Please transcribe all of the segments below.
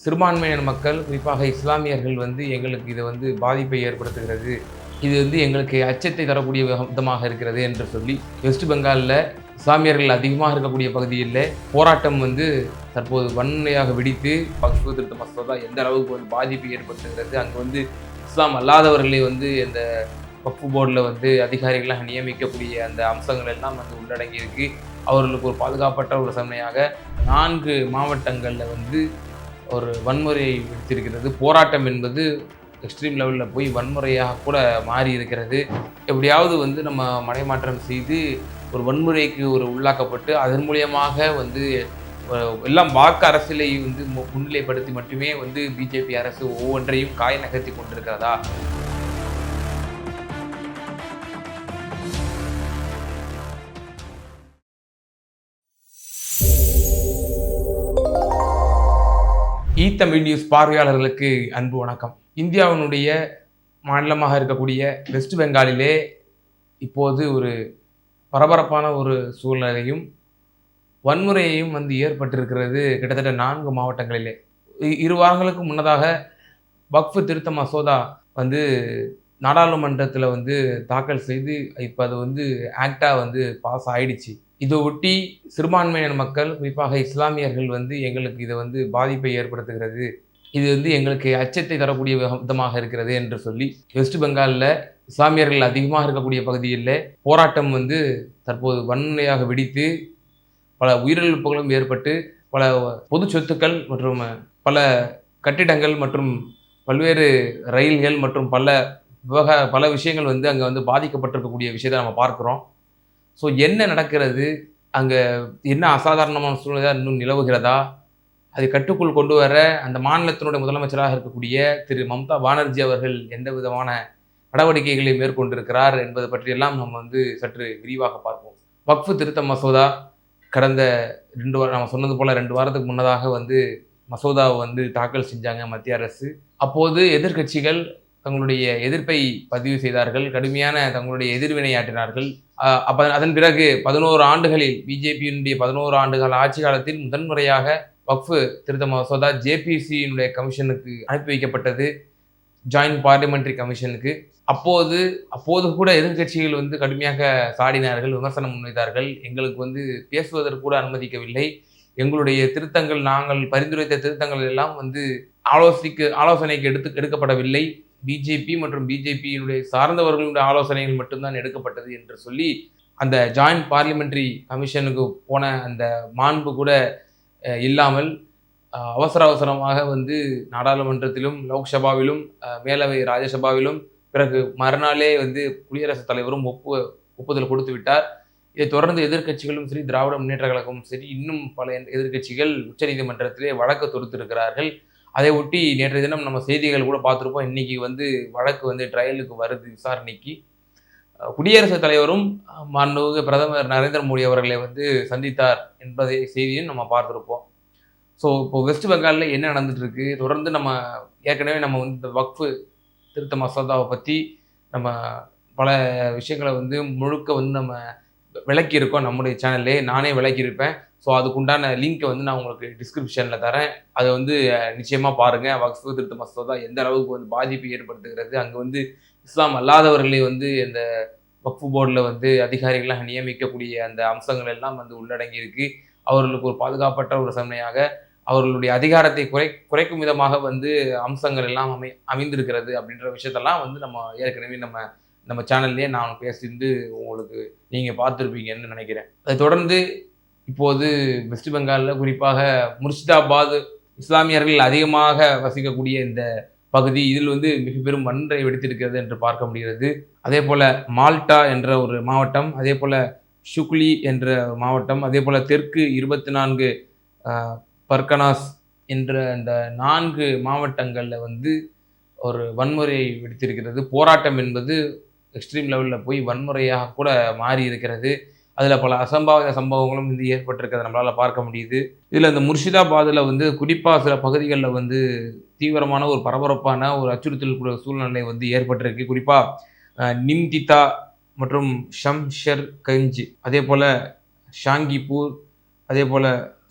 சிறுபான்மையினர் மக்கள் குறிப்பாக இஸ்லாமியர்கள் எங்களுக்கு இது பாதிப்பை ஏற்படுத்துகிறது. இது எங்களுக்கு அச்சத்தை தரக்கூடிய விதமாக இருக்கிறது என்று சொல்லி வெஸ்ட் பெங்காலில் இஸ்லாமியர்கள் அதிகமாக இருக்கக்கூடிய பகுதியில் போராட்டம் தற்போது வன்முறையாக வெடித்து வக்ஃப் திருத்த மசோதா எந்த அளவுக்கு பாதிப்பை ஏற்படுத்துகிறது. அங்கே இஸ்லாம் அல்லாதவர்களை இந்த வக்ஃப் போர்டில் அதிகாரிகளாக நியமிக்கக்கூடிய அந்த அம்சங்கள் எல்லாம் உள்ளடங்கி இருக்கு. அவர்களுக்கு ஒரு பாதுகாப்பற்ற ஒரு சமனையாக 4 மாவட்டங்களில் ஒரு வன்முறை வெடித்திருக்கிறது. போராட்டம் என்பது எக்ஸ்ட்ரீம் லெவலில் போய் வன்முறையாக கூட மாறி இருக்கிறது. எப்படியாவது நம்ம மடைமாற்றம் செய்து ஒரு வன்முறைக்கு உள்ளாக்கப்பட்டு அதன் மூலியமாக எல்லாம் வாக்கு அரசியலை முன்னிலைப்படுத்தி மட்டுமே பிஜேபி அரசு ஒவ்வொன்றையும் காய் நகர்த்தி கொண்டிருக்கிறதா? தமிழ் நியூஸ் பார்வையாளர்களுக்கு அன்பு வணக்கம். இந்தியாவினுடைய மாநிலமாக இருக்கக்கூடிய வெஸ்ட் பெங்காலிலே இப்போது ஒரு பரபரப்பான ஒரு சூழ்நிலையும் வன்முறையையும் ஏற்பட்டிருக்கிறது. கிட்டத்தட்ட 4 மாவட்டங்களிலே 2 வாரங்களுக்கு முன்னதாக வக்ஃப் திருத்த மசோதா நாடாளுமன்றத்தில் தாக்கல் செய்து இப்போ அது ஆக்டாக பாஸ் ஆயிடுச்சு. இதை ஒட்டி சிறுபான்மையினர் மக்கள் குறிப்பாக இஸ்லாமியர்கள் எங்களுக்கு இது பாதிப்பை ஏற்படுத்துகிறது. இது எங்களுக்கு அச்சத்தை தரக்கூடிய விதமாக இருக்கிறது என்று சொல்லி வெஸ்ட் பெங்காலில் இஸ்லாமியர்கள் அதிகமாக இருக்கக்கூடிய பகுதியில் போராட்டம் தற்போது வன்முறையாக வெடித்து பல உயிரிழப்புகளும் ஏற்பட்டு பல பொது சொத்துக்கள் மற்றும் பல கட்டிடங்கள் மற்றும் பல்வேறு ரயில்கள் மற்றும் பல விஷயங்கள் அங்கே பாதிக்கப்பட்டிருக்கக்கூடிய விஷயத்தை நம்ம பார்க்குறோம். ஸோ என்ன நடக்கிறது, அங்கே என்ன அசாதாரணமான சூழ்நிலை இன்னும் நிலவுகிறதா, அதை கட்டுக்குள் கொண்டு வர அந்த மாநிலத்தினுடைய முதலமைச்சராக இருக்கக்கூடிய திரு மம்தா பானர்ஜி அவர்கள் எந்த விதமான நடவடிக்கைகளை மேற்கொண்டிருக்கிறார் என்பது பற்றியெல்லாம் நம்ம சற்று விரிவாக பார்ப்போம். வக்ஃப் திருத்த மசோதா கடந்த 2 வாரம் நம்ம சொன்னது போல் 2 வாரத்துக்கு முன்னதாக மசோதாவை தாக்கல் செஞ்சாங்க மத்திய அரசு. அப்போது எதிர்க்கட்சிகள் தங்களுடைய எதிர்ப்பை பதிவு செய்தார்கள், கடுமையான தங்களுடைய எதிர்வினையாற்றினார்கள். அதன் பிறகு 11 ஆண்டுகளில் பிஜேபியினுடைய 11 ஆண்டுகள் ஆட்சி காலத்தில் முதன்முறையாக வக்ஃப் திருத்த மசோதா ஜேபிசியினுடைய கமிஷனுக்கு அனுப்பி வைக்கப்பட்டது, ஜாயின்ட் பார்லிமெண்டரி கமிஷனுக்கு. அப்போது கூட எதிர்க்கட்சிகள் கடுமையாக சாடினார்கள், விமர்சனம் முன்வைத்தார்கள். எங்களுக்கு பேசுவதற்கு கூட அனுமதிக்கவில்லை, எங்களுடைய திருத்தங்கள், நாங்கள் பரிந்துரைத்த திருத்தங்கள் எல்லாம் ஆலோசனைக்கு எடுக்கப்படவில்லை, பிஜேபி மற்றும் பிஜேபியினுடைய சார்ந்தவர்களுடைய ஆலோசனைகள் மட்டும்தான் எடுக்கப்பட்டது என்று சொல்லி அந்த ஜாயின்ட் பார்லிமெண்டரி கமிஷனுக்கு போன அந்த மாண்பு கூட இல்லாமல் அவசரமாக நாடாளுமன்றத்திலும் லோக்சபாவிலும் மேலவை ராஜ்யசபாவிலும் பிறகு மறுநாளே குடியரசுத் தலைவரும் ஒப்புதல் கொடுத்து விட்டார். இதை தொடர்ந்து எதிர்க்கட்சிகளும் சரி, திராவிட முன்னேற்ற கழகமும் சரி, இன்னும் பல எதிர்க்கட்சிகள் உச்சநீதிமன்றத்திலே வழக்கு தொடுத்திருக்கிறார்கள். அதை ஒட்டி நேற்றைய தினம் நம்ம செய்திகள் கூட பார்த்துருப்போம். இன்னைக்கு வழக்கு ட்ரையலுக்கு வருது விசாரணைக்கு. குடியரசுத் தலைவரும் மாண்புமிகு பிரதமர் நரேந்திர மோடி அவர்களை சந்தித்தார் என்பதை செய்தியும் நம்ம பார்த்துருப்போம். ஸோ இப்போ வெஸ்ட் பெங்காலில் என்ன நடந்துட்டு இருக்கு, தொடர்ந்து நம்ம ஏற்கனவே நம்ம இந்த வக்ஃப் திருத்த மசோதாவை பற்றி நம்ம பல விஷயங்களை முழுக்க நம்ம விளக்கியிருக்கோம் நம்முடைய சேனல்லே. நானே விளக்கியிருப்பேன். ஸோ அதுக்குண்டான லிங்க்கை நான் உங்களுக்கு டிஸ்கிரிப்ஷனில் தரேன். அதை நிச்சயமாக பாருங்கள். வக்ஃப் திருத்த மசோதா எந்த அளவுக்கு பாதிப்பு ஏற்படுத்துகிறது, அங்கே இஸ்லாம் அல்லாதவர்களை இந்த வக்ஃப் போர்டில் அதிகாரிகளாக நியமிக்கக்கூடிய அந்த அம்சங்கள் எல்லாம் உள்ளடங்கி இருக்கு. அவர்களுக்கு ஒரு பாதுகாப்பற்ற ஒரு சமனையாக அவர்களுடைய அதிகாரத்தை குறைக்கும் விதமாக அம்சங்கள் எல்லாம் அமைந்திருக்கிறது அப்படின்ற விஷயத்தெல்லாம் நம்ம ஏற்கனவே நம்ம சேனல்லே நான் பேசிட்டு உங்களுக்கு நீங்கள் பார்த்துருப்பீங்கன்னு நினைக்கிறேன். அதை தொடர்ந்து இப்போது வெஸ்ட் பெங்காலில் குறிப்பாக முர்ஷிதாபாத் இஸ்லாமியர்கள் அதிகமாக வசிக்கக்கூடிய இந்த பகுதி, இதில் மிக பெரும் வன்முறை வெடித்திருக்கிறது என்று பார்க்க முடிகிறது. அதே போல் மால்டா என்ற ஒரு மாவட்டம், அதே போல் ஷுக்லி என்ற மாவட்டம், அதே போல் தெற்கு 24 பர்கனாஸ் என்ற இந்த 4 மாவட்டங்களில் ஒரு வன்முறை வெடித்திருக்கிறது. போராட்டம் என்பது எக்ஸ்ட்ரீம் லெவலில் போய் வன்முறையாக கூட மாறி இருக்கிறது. அதில் பல அசம்பாவித சம்பவங்களும் ஏற்பட்டிருக்கிறத நம்மளால் பார்க்க முடியுது. இதில் இந்த முர்ஷிதாபாத்தில் குறிப்பாக சில பகுதிகளில் தீவிரமான ஒரு பரபரப்பான ஒரு அச்சுறுத்தல் கூட சூழ்நிலை ஏற்பட்டிருக்கு. குறிப்பாக நிம்திதா மற்றும் ஷம்ஷர்கஞ்ச், அதே போல் ஷாங்கிப்பூர், அதே போல்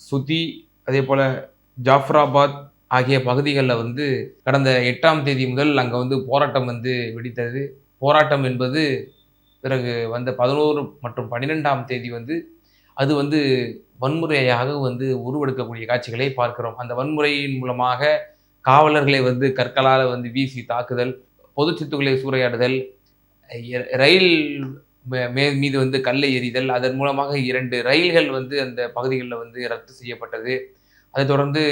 சுதி, அதே போல் ஜாஃப்ராபாத், ஆகிய பகுதிகளில் வந்து கடந்த 8ஆம் தேதி முதல் அங்கே வந்து போராட்டம் வந்து வெடித்தது. போராட்டம் என்பது பிறகு வந்த 11 மற்றும் 12ஆம் தேதி வந்து அது வந்து வன்முறையாக வந்து உருவெடுக்கக்கூடிய காட்சிகளை பார்க்கிறோம். அந்த வன்முறையின் மூலமாக காவலர்களை வந்து கற்களால் வந்து வீசி தாக்குதல், பொது சொத்துக்களை சூறையாடுதல், ரயில் மீது வந்து கல்லை எறிதல், அதன் மூலமாக 2 ரயில்கள் வந்து அந்த பகுதிகளில் வந்து ரத்து செய்யப்பட்டது. அதைத் தொடர்ந்து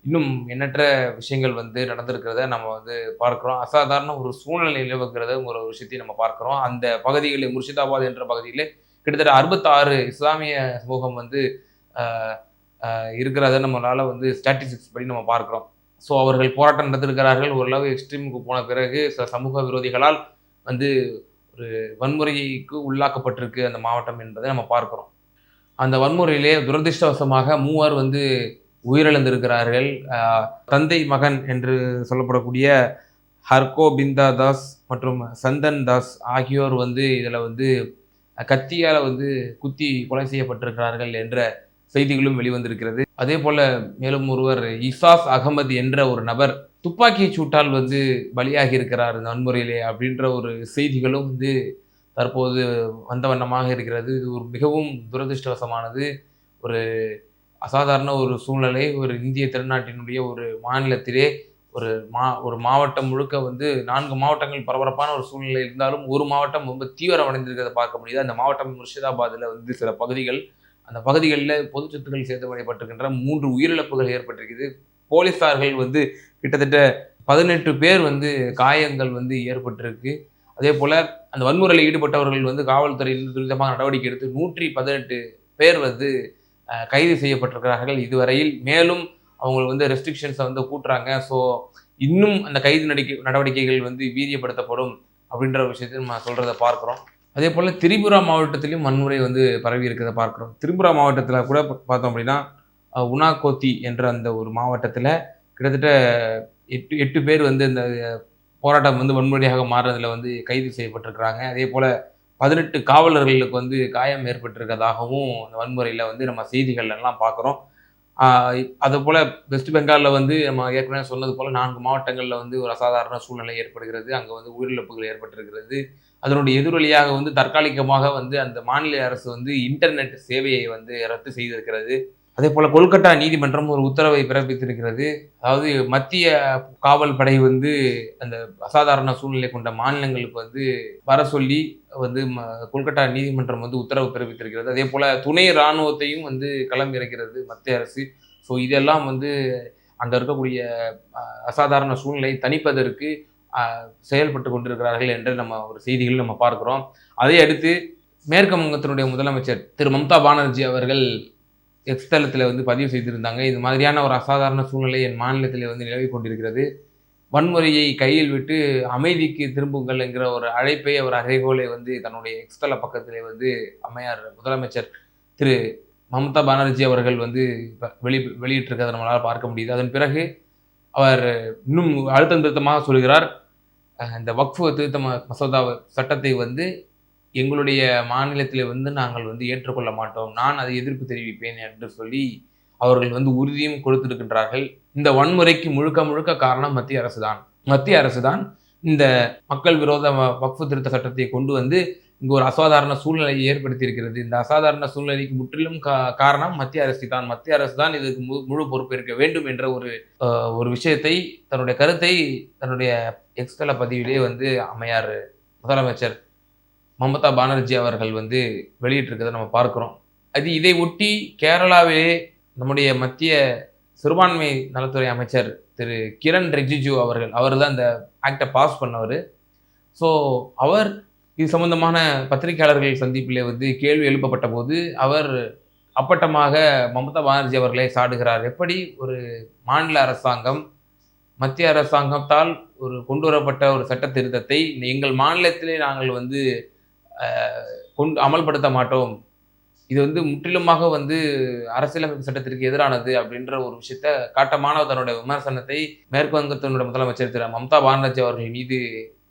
இன்னும் எண்ணற்ற விஷயங்கள் வந்து நடந்திருக்கிறத நம்ம வந்து பார்க்கிறோம். அசாதாரண ஒரு சூழ்நிலை நிலவுகிறத ஒரு விஷயத்தையும் நம்ம பார்க்கிறோம். அந்த பகுதிகளில் முர்ஷிதாபாத் என்ற பகுதியிலே கிட்டத்தட்ட 66 இஸ்லாமிய சமூகம் வந்து அ அ இருக்கிறத நம்மளால வந்து ஸ்டாட்டிஸ்டிக்ஸ் படி நம்ம பார்க்கிறோம். ஸோ அவர்கள் போராட்டம் நடத்தியிருக்கிறார்கள். ஓரளவு எக்ஸ்ட்ரீமுக்கு போன பிறகு சமூக விரோதிகளால் வந்து ஒரு வன்முறைக்கு உள்ளாக்கப்பட்டிருக்கு அந்த மாவட்டம் என்பதை நம்ம பார்க்கிறோம். அந்த வன்முறையிலே துரதிர்ஷ்டவசமாக 3 வந்து உயிரிழந்திருக்கிறார்கள். தந்தை மகன் என்று சொல்லப்படக்கூடிய ஹர்கோபிந்தா தாஸ் மற்றும் சந்தன் தாஸ் ஆகியோர் வந்து இதில வந்து கத்தியால வந்து குத்தி கொலை செய்யப்பட்டிருக்கிறார்கள் என்ற செய்திகளும் வெளிவந்திருக்கிறது. அதேபோல மேலும் ஒருவர் இசாஸ் அகமது என்ற ஒரு நபர் துப்பாக்கி சூட்டால் வந்து பலியாகி இருக்கிறார் இந்த வன்முறையிலே அப்படின்ற ஒரு செய்திகளும் வந்து தற்போது வந்த வண்ணமாக இருக்கிறது. இது ஒரு மிகவும் துரதிர்ஷ்டவசமானது. ஒரு அசாதாரண ஒரு சூழ்நிலை. ஒரு இந்திய திருநாட்டினுடைய ஒரு மாநிலத்திலே ஒரு மாவட்டம் முழுக்க வந்து 4 மாவட்டங்கள் பரபரப்பான ஒரு சூழ்நிலை இருந்தாலும், ஒரு மாவட்டம் ரொம்ப தீவிரமடைந்திருக்கிறத பார்க்க முடியுது. அந்த மாவட்டம் முர்ஷிதாபாத்ல வந்து சில பகுதிகள், அந்த பகுதிகள்ல பொது சொத்துக்கள் சேதமடையப்பட்டிருக்கின்ற 3 உயிரிழப்புகள் ஏற்பட்டிருக்குது. போலீசார்கள் வந்து கிட்டத்தட்ட 18 பேர் வந்து காயங்கள் வந்து ஏற்பட்டிருக்கு. அதேபோல அந்த வன்முறையில் ஈடுபட்டவர்கள் வந்து காவல்துறையினர் துரிதமாக நடவடிக்கை எடுத்து 118 பேர் வந்து கைது செய்யப்பட்டிருக்கிறார்கள் இதுவரையில். மேலும் அவங்க வந்து ரெஸ்ட்ரிக்ஷன்ஸ வந்து கூட்டுறாங்க. ஸோ இன்னும் அந்த கைது நடவடிக்கைகள் வந்து வீரியப்படுத்தப்படும் அப்படின்ற விஷயத்தை நம்ம சொல்றத பார்க்கிறோம். அதேபோல திரிபுரா மாவட்டத்திலும் வன்முறை வந்து பரவி இருக்கிறத பார்க்கிறோம். திரிபுரா மாவட்டத்தில கூட பார்த்தோம் அப்படின்னா, உனாகோத்தி என்ற அந்த ஒரு மாவட்டத்தில கிட்டத்தட்ட 8 பேர் வந்து இந்த போராட்டம் வந்து வன்முறையாக மாறுனதுல வந்து கைது செய்யப்பட்டிருக்கிறாங்க. அதேபோல 18 காவலர்களுக்கு வந்து காயம் ஏற்பட்டிருக்கிறதாகவும் அந்த வன்முறையில வந்து நம்ம செய்திகள்லாம் பார்க்கிறோம். ஆ அதுபோல வெஸ்ட் பெங்கால்ல வந்து நம்ம ஏற்கனவே சொன்னது போல 4 மாவட்டங்கள்ல வந்து ஒரு அசாதாரண சூழ்நிலை ஏற்படுகிறது. அங்க வந்து உயிரிழப்புகள் ஏற்பட்டிருக்கிறது. அதனுடைய எதிரொலியாக வந்து தற்காலிகமாக வந்து அந்த மாநில அரசு வந்து இன்டர்நெட் சேவையை வந்து ரத்து செய்திருக்கிறது. அதேபோல கொல்கத்தா நீதிமன்றம் ஒரு உத்தரவை பிறப்பித்திருக்கிறது. அதாவது மத்திய காவல் படை வந்து அந்த அசாதாரண சூழ்நிலை கொண்ட மாநிலங்களுக்கு வந்து வர சொல்லி வந்து கொல்கத்தா நீதிமன்றம் வந்து உத்தரவு பிறப்பித்திருக்கிறது. அதேபோல துணை ராணுவத்தையும் வந்து களமிறக்கிறது மத்திய அரசு. ஸோ இதெல்லாம் வந்து அங்க இருக்கக்கூடிய அசாதாரண சூழ்நிலையை தணிப்பதற்கு செயல்பட்டு கொண்டிருக்கிறார்கள் என்று நம்ம ஒரு செய்திகள் நம்ம பார்க்கிறோம். அதை அடுத்து மேற்கு வங்கத்தினுடைய முதலமைச்சர் திரு மம்தா பானர்ஜி அவர்கள் எக்ஸ் தளத்தில வந்து பதிவு செய்திருந்தாங்க. இது மாதிரியான ஒரு அசாதாரண சூழ்நிலை என் மாநிலத்திலே வந்து நிலவிக் கொண்டிருக்கிறது. வன்முறையை கையில் விட்டு அமைதிக்கு திரும்புங்கள் என்கிற ஒரு அழைப்பை, ஒரு அறைகோலை வந்து தன்னுடைய எக்ஸ் தள பக்கத்திலே வந்து முதலமைச்சர் திரு மம்தா பானர்ஜி அவர்கள் வந்து வெளியிட்டிருக்கிறத நம்மளால பார்க்க முடியுது. அதன் பிறகு அவர் இன்னும் அழுத்தம் திருத்தமாக சொல்கிறார். இந்த வக்ஃப் திருத்த மசோதா சட்டத்தை வந்து எங்களுடைய மாநிலத்திலே வந்து நாங்கள் வந்து ஏற்றுக்கொள்ள மாட்டோம். நான் அதை எதிர்ப்பு தெரிவிப்பேன் என்று சொல்லி அவர்கள் வந்து உறுதியும் கொடுத்திருக்கின்றார்கள். இந்த வன்முறைக்கு முழுக்க முழுக்க காரணம் மத்திய அரசு தான். மத்திய அரசு தான் இந்த மக்கள் விரோத வக்ஃப் திருத்த சட்டத்தை கொண்டு வந்து இங்கு ஒரு அசாதாரண சூழ்நிலையை ஏற்படுத்தி இருக்கிறது. இந்த அசாதாரண சூழ்நிலைக்கு முற்றிலும் காரணம் மத்திய அரசு தான். மத்திய அரசு தான் இதுக்கு முழு பொறுப்பேற்க வேண்டும் என்ற ஒரு விஷயத்தை தன்னுடைய கருத்தை தன்னுடைய எக்ஸ் தள பதிவிலே வந்து முதலமைச்சர் மம்தா பானர்ஜி அவர்கள் வந்து வெளியிட்டிருக்கிறத நம்ம பார்க்கிறோம். இதை ஒட்டி கேரளாவிலே நம்முடைய மத்திய சிறுபான்மை நலத்துறை அமைச்சர் திரு கிரண் ரிஜிஜு அவர் தான் இந்த ஆக்ட பாஸ் பண்ணவரு. ஸோ அவர் இது சம்பந்தமான பத்திரிகையாளர்கள் சந்திப்பிலே வந்து கேள்வி எழுப்பப்பட்ட போது அவர் அப்பட்டமாக மம்தா பானர்ஜி அவர்களை சாடுகிறார். எப்படி ஒரு மாநில அரசாங்கம் மத்திய அரசாங்கத்தால் கொண்டு வரப்பட்ட ஒரு சட்ட திருத்தத்தை எங்கள் மாநிலத்திலே நாங்கள் வந்து அமல்படுத்த மாட்டோம். இது வந்து முற்றிலுமாக வந்து அரசியலமைப்பு சட்டத்திற்கு எதிரானது அப்படின்ற ஒரு விஷயத்த காட்டமான தன்னுடைய விமர்சனத்தை மேற்கு வங்கத்தினுடைய முதலமைச்சர் திரு மம்தா பானர்ஜி அவர்கள் மீது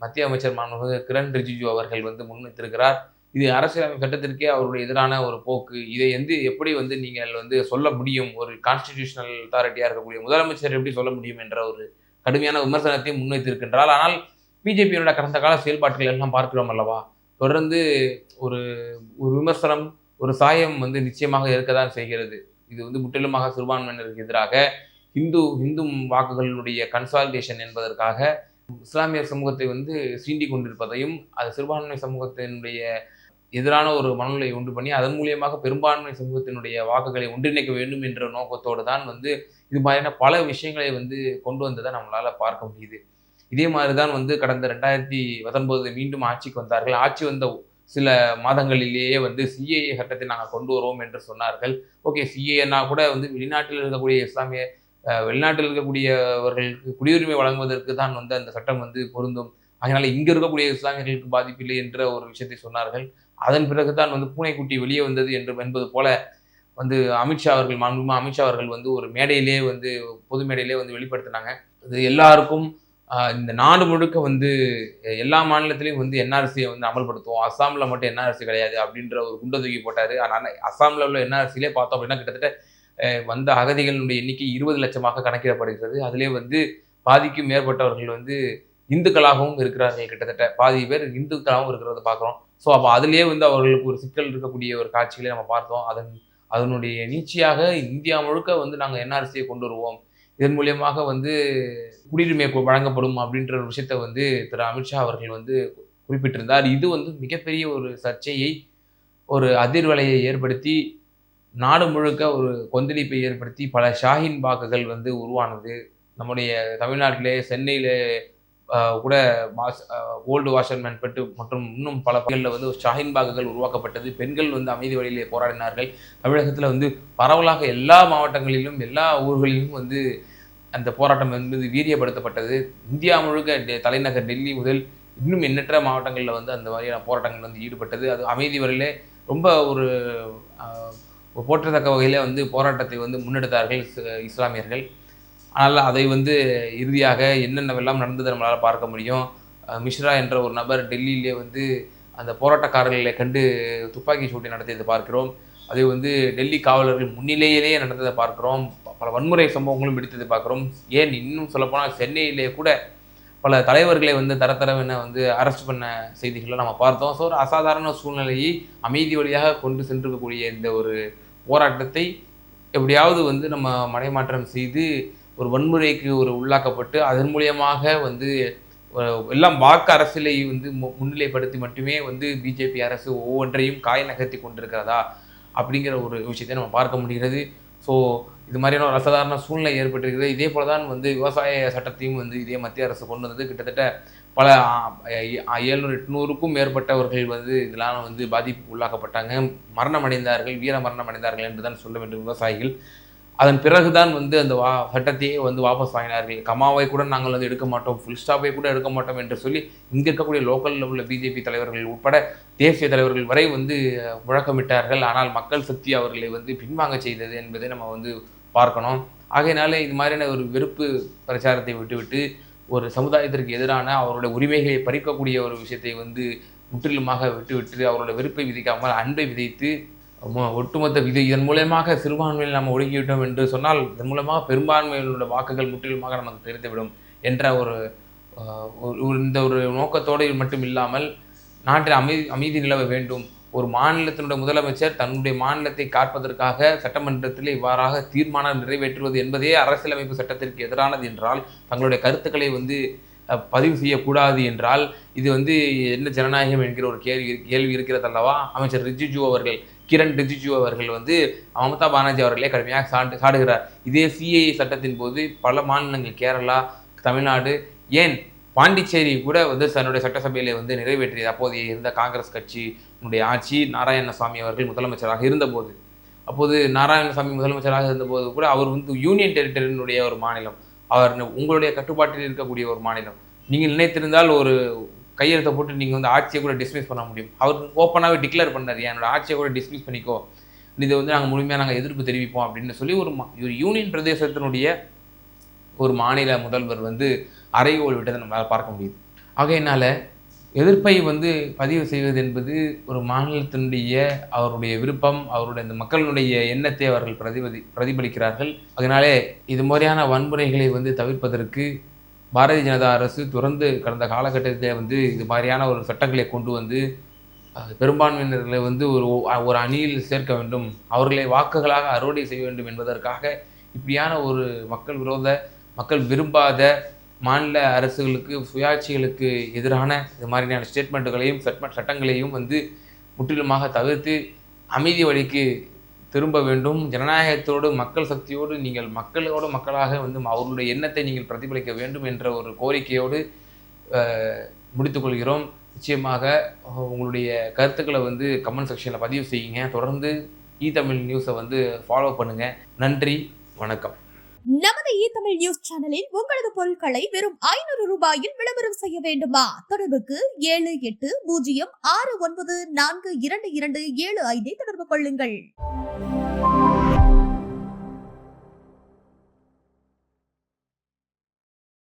மத்திய அமைச்சர் மாண்புமிகு கிரண் ரிஜிஜு அவர்கள் வந்து முன்வைத்திருக்கிறார். இது அரசியலமைப்பு சட்டத்திற்கே அவருடைய எதிரான ஒரு போக்கு. இதை வந்து எப்படி வந்து நீங்கள் வந்து சொல்ல முடியும்? ஒரு கான்ஸ்டிடியூஷனல் அத்தாரிட்டியா இருக்கக்கூடிய முதலமைச்சர் எப்படி சொல்ல முடியும் என்ற ஒரு கடுமையான விமர்சனத்தை முன்வைத்திருக்கின்றார். ஆனால் பிஜேபியினோட கடந்த கால செயல்பாடுகள் எல்லாம் பார்க்கிறோம் அல்லவா? தொடர்ந்து ஒரு ஒரு விமர்சனம், ஒரு சாயம் வந்து நிச்சயமாக இருக்கத்தான் செய்கிறது. இது வந்து முற்றிலுமாக சிறுபான்மையினருக்கு எதிராக இந்து வாக்குகளுடைய கன்சாலிடேஷன் என்பதற்காக இஸ்லாமிய சமூகத்தை வந்து சீண்டிக் கொண்டிருப்பதையும், அது சிறுபான்மை சமூகத்தினுடைய எதிரான ஒரு மனநிலையை உண்டு பண்ணி, அதன் மூலியமாக பெரும்பான்மை சமூகத்தினுடைய வாக்குகளை ஒன்றிணைக்க வேண்டும் என்ற நோக்கத்தோடு தான் வந்து, இது மாதிரியான பல விஷயங்களை வந்து கொண்டு வந்தத நம்மளால பார்க்க முடியுது. இதே மாரி தான் வந்து கடந்த 2019 மீண்டும் ஆட்சிக்கு வந்தார்கள். ஆட்சி வந்த சில மாதங்களிலேயே வந்து சிஏஏ சட்டத்தை நாங்க கொண்டு வருவோம் என்று சொன்னார்கள். ஓகே, சிஏஏன்னா கூட வந்து வெளிநாட்டில் இருக்கக்கூடிய இஸ்லாமிய வெளிநாட்டில் இருக்கக்கூடியவர்களுக்கு குடியுரிமை வழங்குவதற்கு தான் வந்து அந்த சட்டம் வந்து பொருந்தும். அதனால இங்க இருக்கக்கூடிய இஸ்லாமியர்களுக்கு பாதிப்பில்லை என்ற ஒரு விஷயத்தை சொன்னார்கள். அதன் பிறகு தான் வந்து பூனைக்குட்டி வெளியே வந்தது என்பது போல வந்து மாண்புமிகு அமித்ஷா அவர்கள் வந்து ஒரு மேடையிலேயே வந்து பொது மேடையிலேயே வந்து வெளிப்படுத்தினாங்க. அது எல்லாருக்கும் இந்த நாடு முழுக்க வந்து எல்லா மாநிலத்திலயும் வந்து என்ஆர்சியை வந்து அமல்படுத்துவோம். அஸ்ஸாம்ல மட்டும் என்ஆர்சி கிடையாது அப்படின்ற ஒரு குண்ட தூக்கி போட்டாரு. அதனால அஸ்ஸாம்ல உள்ள என்ஆர்சியிலே பார்த்தோம் அப்படின்னா கிட்டத்தட்ட வந்த அகதிகளினுடைய எண்ணிக்கை 20 லட்சமாக கணக்கிடப்படுகிறது. அதிலே வந்து பாதிக்கும் மேற்பட்டவர்கள் வந்து இந்துக்களாகவும் இருக்கிறார்கள். கிட்டத்தட்ட பாதி பேர் இந்துக்களாகவும் இருக்கிறத பார்க்கிறோம். ஸோ அப்ப அதிலேயே வந்து அவர்களுக்கு ஒரு சிக்கல் இருக்கக்கூடிய ஒரு காட்சிகளை நம்ம பார்த்தோம். அதனுடைய நீட்சியாக இந்தியா முழுக்க வந்து நாங்க என்ஆர்சியை கொண்டு வருவோம். இதன் மூலியமாக வந்து குடியுரிமை வழங்கப்படும் அப்படின்ற ஒரு விஷயத்த வந்து திரு அமித்ஷா அவர்கள் வந்து குறிப்பிட்டிருந்தார். இது வந்து மிகப்பெரிய ஒரு சர்ச்சையை, ஒரு அதிர்வலையை ஏற்படுத்தி, நாடு முழுக்க ஒரு கொந்தளிப்பை ஏற்படுத்தி, பல ஷாஹீன் பாக்குகள் வந்து உருவானது. நம்முடைய தமிழ்நாட்டிலே, சென்னையிலே கூட ஓல்டு வாஷர்மேன் பெட்டு மற்றும் இன்னும் பல பகுதிகளில் வந்து ஷாஹீன் பாகுகள் உருவாக்கப்பட்டது. பெண்கள் வந்து அமைதி வழியிலே போராடினார்கள். தமிழகத்தில் வந்து பரவலாக எல்லா மாவட்டங்களிலும், எல்லா ஊர்களிலும் வந்து அந்த போராட்டம் என்பது வீரியப்படுத்தப்பட்டது. இந்தியா முழுக்க தலைநகர் டெல்லி முதல் இன்னும் எண்ணற்ற மாவட்டங்களில் வந்து அந்த மாதிரியான போராட்டங்கள் வந்து ஈடுபட்டது. அது அமைதி வழியிலே ரொம்ப ஒரு போற்றத்தக்க வகையிலே வந்து போராட்டத்தை வந்து முன்னெடுத்தார்கள் இஸ்லாமியர்கள். ஆனால் அதை வந்து இறுதியாக என்னென்னவெல்லாம் நடந்தது நம்மளால் பார்க்க முடியும். மிஸ்ரா என்ற ஒரு நபர் டெல்லியிலே வந்து அந்த போராட்டக்காரர்களை கண்டு துப்பாக்கி சூட்டை நடத்தியதை பார்க்கிறோம். அது வந்து டெல்லி காவலர்கள் முன்னிலையிலேயே நடந்ததை பார்க்கிறோம். பல வன்முறை சம்பவங்களும் வெடித்ததை பார்க்கிறோம். ஏன் இன்னும் சொல்லப்போனால் சென்னையிலே கூட பல தலைவர்களை வந்து தரதரவென வந்து அரெஸ்ட் பண்ண செய்திகளை நம்ம பார்த்தோம். ஸோ ஒரு அசாதாரண சூழ்நிலையை அமைதி வழியாக கொண்டு சென்றிருக்கக்கூடிய இந்த ஒரு போராட்டத்தை எப்படியாவது வந்து நம்ம மடைமாற்றம் செய்து ஒரு வன்முறைக்கு ஒரு உள்ளாக்கப்பட்டு அதன் மூலியமாக வந்து எல்லாம் வாக்கு அரசியலை வந்து முன்னிலைப்படுத்தி மட்டுமே வந்து பிஜேபி அரசு ஒவ்வொன்றையும் காய் நகர்த்தி கொண்டிருக்கிறதா அப்படிங்கிற ஒரு விஷயத்தை நம்ம பார்க்க முடிகிறது. ஸோ இது மாதிரியான ஒரு அசாதாரண சூழ்நிலை ஏற்பட்டிருக்கிறது. இதே போல தான் வந்து விவசாய சட்டத்தையும் வந்து இதே மத்திய அரசு கொண்டு வந்தது. கிட்டத்தட்ட பல 700 800க்கும் மேற்பட்டவர்கள் வந்து இதனால் வந்து பாதிப்புக்கு உள்ளாக்கப்பட்டாங்க, மரணம் அடைந்தார்கள், வீர மரணம் அடைந்தார்கள் என்று தான் சொல்ல வேண்டும் விவசாயிகள். அதன் பிறகுதான் வந்து அந்த சட்டத்தையே வந்து வாபஸ் வாங்கினார்கள். கமாவை கூட நாங்கள் வந்து எடுக்க மாட்டோம், ஃபுல் ஸ்டாப்பை கூட எடுக்க மாட்டோம் என்று சொல்லி இங்கே இருக்கக்கூடிய லோக்கலில் உள்ள பிஜேபி தலைவர்கள் உட்பட தேசிய தலைவர்கள் வரை வந்து முழக்கமிட்டார்கள். ஆனால் மக்கள் சக்தி அவர்களை வந்து பின்வாங்க செய்தது என்பதை நம்ம வந்து பார்க்கணும். ஆகையினால இது மாதிரியான ஒரு வெறுப்பு பிரச்சாரத்தை விட்டுவிட்டு ஒரு சமுதாயத்திற்கு எதிரான அவருடைய உரிமைகளை பறிக்கக்கூடிய ஒரு விஷயத்தை வந்து முற்றிலுமாக விட்டுவிட்டு அவருடைய வெறுப்பை விதிக்காமல் அன்பை விதைத்து ஒட்டுமொத்த இதன் மூலமாக சிறுபான்மையில் நம்ம ஒடுக்கிவிட்டோம் என்று சொன்னால் இதன் மூலமாக பெரும்பான்மையிலுள்ள வாக்குகள் முற்றிலுமாக நமக்கு தெரிந்துவிடும் என்ற இந்த ஒரு நோக்கத்தோடு மட்டும் இல்லாமல் நாட்டில் அமைதி நிலவ வேண்டும். ஒரு மாநிலத்தினுடைய முதலமைச்சர் தன்னுடைய மாநிலத்தை காப்பதற்காக சட்டமன்றத்தில் இவ்வாறாக தீர்மானம் நிறைவேற்றுவது என்பதே அரசியலமைப்பு சட்டத்திற்கு எதிரானது என்றால், தங்களுடைய கருத்துக்களை வந்து பதிவு செய்யக்கூடாது என்றால், இது வந்து என்ன ஜனநாயகம் என்கிற ஒரு கேள்வி இருக்கிறது அல்லவா? அமைச்சர் கிரண் ரிஜிஜு அவர்கள் வந்து மம்தா பானர்ஜி அவர்களே கடுமையாக சாடுகிறார். இதே சிஏஏ சட்டத்தின் போது பல மாநிலங்கள், கேரளா, தமிழ்நாடு, ஏன் பாண்டிச்சேரி கூட வந்து தன்னுடைய சட்டசபையிலே வந்து நிறைவேற்றியது. அப்போதைய இருந்த காங்கிரஸ் கட்சியினுடைய ஆட்சி, நாராயணசாமி அவர்கள் முதலமைச்சராக இருந்தபோது. அப்போது நாராயணசாமி முதலமைச்சராக இருந்தபோது கூட அவர் வந்து யூனியன் டெரிட்டரியினுடைய ஒரு மாநிலம், அவர் உங்களுடைய கட்டுப்பாட்டில் இருக்கக்கூடிய ஒரு மாநிலம். நீங்கள் நினைத்திருந்தால் ஒரு கையெழுத்தை போட்டு நீங்கள் வந்து ஆட்சியை கூட டிஸ்மிஸ் பண்ண முடியும். அவர் ஓப்பனாகவே டிக்ளேர் பண்ணார், என்னோட ஆட்சியை கூட டிஸ்மிஸ் பண்ணிக்கோ, இதை வந்து நாங்கள் முழுமையாக எதிர்ப்பு தெரிவிப்போம் அப்படின்னு சொல்லி ஒரு யூனியன் பிரதேசத்தினுடைய ஒரு மாநில முதல்வர் வந்து அறைகோல் விட்டதை நம்மளால் பார்க்க முடியுது. ஆகையினால எதிர்ப்பை வந்து பதிவு செய்வது என்பது ஒரு மாநிலத்தினுடைய அவருடைய விருப்பம், அவருடைய அந்த மக்களினுடைய எண்ணத்தை அவர்கள் பிரதிபலிக்கிறார்கள். அதனாலே இது மாதிரியான வன்முறைகளை வந்து தவிர்ப்பதற்கு பாரதிய ஜனதா அரசு தொடர்ந்து கடந்த காலகட்டத்திலே வந்து இது மாதிரியான ஒரு சட்டங்களை கொண்டு வந்து பெரும்பான்மையினர்களை வந்து ஒரு அணியில் சேர்க்க வேண்டும், அவர்களை வாக்குகளாக அறுவடை செய்ய வேண்டும் என்பதற்காக இப்படியான ஒரு மக்கள் விரோத, மக்கள் விரும்பாத மாநில அரசுகளுக்கு, சுயாட்சிகளுக்கு எதிரான இது மாதிரியான ஸ்டேட்மெண்ட்டுகளையும், சட்டங்களையும் வந்து முற்றிலுமாக தவிர்த்து அமைதி வழிக்கு திரும்ப வேண்டும். ஜனநாயகத்தோடு, மக்கள் சக்தியோடு நீங்கள் மக்களோடு மக்களாக வந்து அவர்களுடைய எண்ணத்தை நீங்கள் பிரதிபலிக்க வேண்டும் என்ற ஒரு கோரிக்கையோடு முடித்துக்கொள்கிறோம். நிச்சயமாக உங்களுடைய கருத்துக்களை வந்து கமெண்ட் செக்ஷன்ல பதிவு செய்யுங்க. தொடர்ந்து தமிழ் நியூஸை வந்து ஃபாலோ பண்ணுங்க. நன்றி, வணக்கம். நமது தமிழ் நியூஸ் சேனலில் உங்களது பொருட்களை வெறும் 500 ரூபாயில் விளம்பரம் செய்ய வேண்டுமா? தொடர்புக்கு 7806942275 தொடர்பு கொள்ளுங்கள்.